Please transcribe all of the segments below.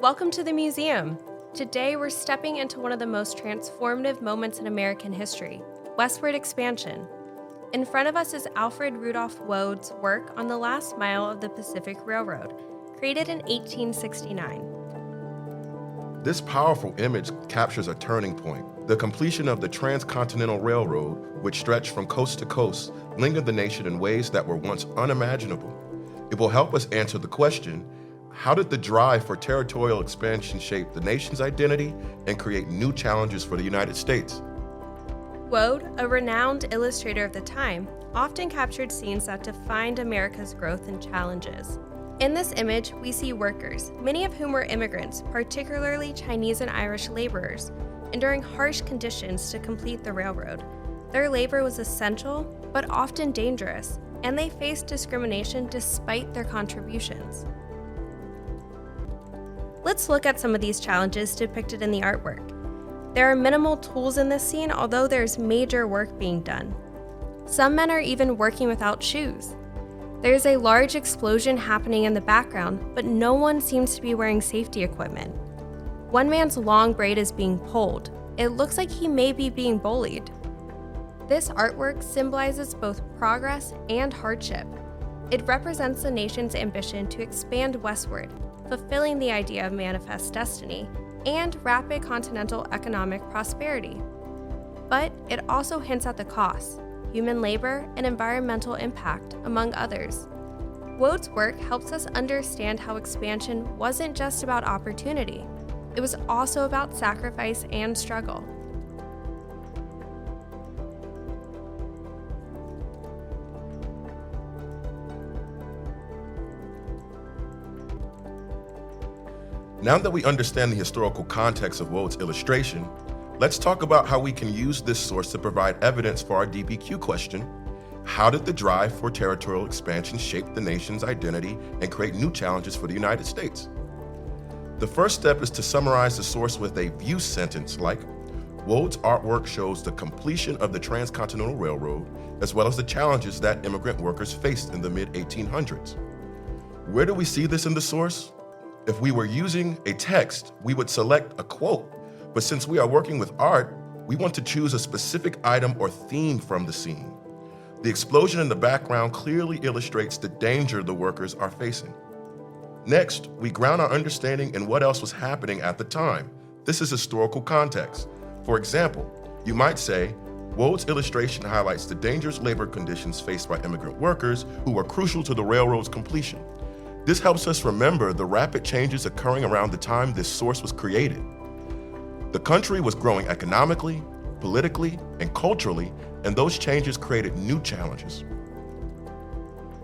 Welcome to the museum. Today we're stepping into one of the most transformative moments in American history, Westward Expansion. In front of us is Alfred Rudolph Waud's work on the last mile of the Pacific Railroad, created in 1869. This powerful image captures a turning point. The completion of the Transcontinental Railroad, which stretched from coast to coast, linked the nation in ways that were once unimaginable. It will help us answer the question, how did the drive for territorial expansion shape the nation's identity and create new challenges for the United States? Waud, a renowned illustrator of the time, often captured scenes that defined America's growth and challenges. In this image, we see workers, many of whom were immigrants, particularly Chinese and Irish laborers, enduring harsh conditions to complete the railroad. Their labor was essential, but often dangerous, and they faced discrimination despite their contributions. Let's look at some of these challenges depicted in the artwork. There are minimal tools in this scene, although there's major work being done. Some men are even working without shoes. There's a large explosion happening in the background, but no one seems to be wearing safety equipment. One man's long braid is being pulled. It looks like he may be being bullied. This artwork symbolizes both progress and hardship. It represents the nation's ambition to expand westward, fulfilling the idea of manifest destiny, and rapid continental economic prosperity. But it also hints at the costs, human labor, and environmental impact, among others. Waud's work helps us understand how expansion wasn't just about opportunity. It was also about sacrifice and struggle. Now that we understand the historical context of Waud's illustration, let's talk about how we can use this source to provide evidence for our DBQ question: how did the drive for territorial expansion shape the nation's identity and create new challenges for the United States? The first step is to summarize the source with a view sentence like, Waud's artwork shows the completion of the Transcontinental Railroad, as well as the challenges that immigrant workers faced in the mid-1800s. Where do we see this in the source? If we were using a text, we would select a quote, but since we are working with art, we want to choose a specific item or theme from the scene. The explosion in the background clearly illustrates the danger the workers are facing. Next, we ground our understanding in what else was happening at the time. This is historical context. For example, you might say, Waud's illustration highlights the dangerous labor conditions faced by immigrant workers who were crucial to the railroad's completion. This helps us remember the rapid changes occurring around the time this source was created. The country was growing economically, politically, and culturally, and those changes created new challenges.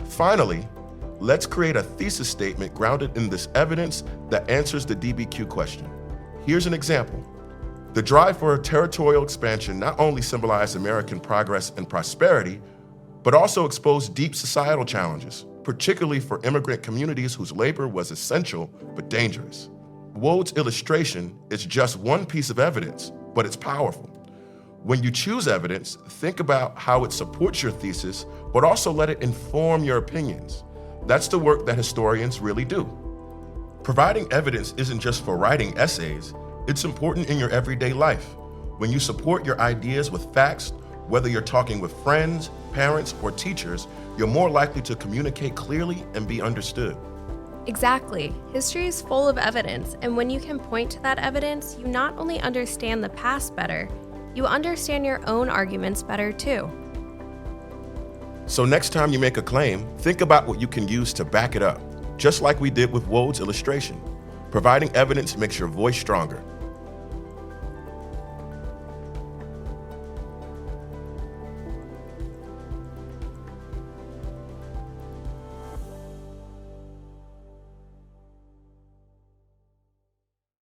Finally, let's create a thesis statement grounded in this evidence that answers the DBQ question. Here's an example. The drive for territorial expansion not only symbolized American progress and prosperity, but also exposed deep societal challenges, particularly for immigrant communities whose labor was essential but dangerous. Waud's illustration is just one piece of evidence, but it's powerful. When you choose evidence, think about how it supports your thesis, but also let it inform your opinions. That's the work that historians really do. Providing evidence isn't just for writing essays, it's important in your everyday life. When you support your ideas with facts, whether you're talking with friends, parents, or teachers, you're more likely to communicate clearly and be understood. Exactly. History is full of evidence, and when you can point to that evidence, you not only understand the past better, you understand your own arguments better too. So next time you make a claim, think about what you can use to back it up, just like we did with Waud's illustration. Providing evidence makes your voice stronger.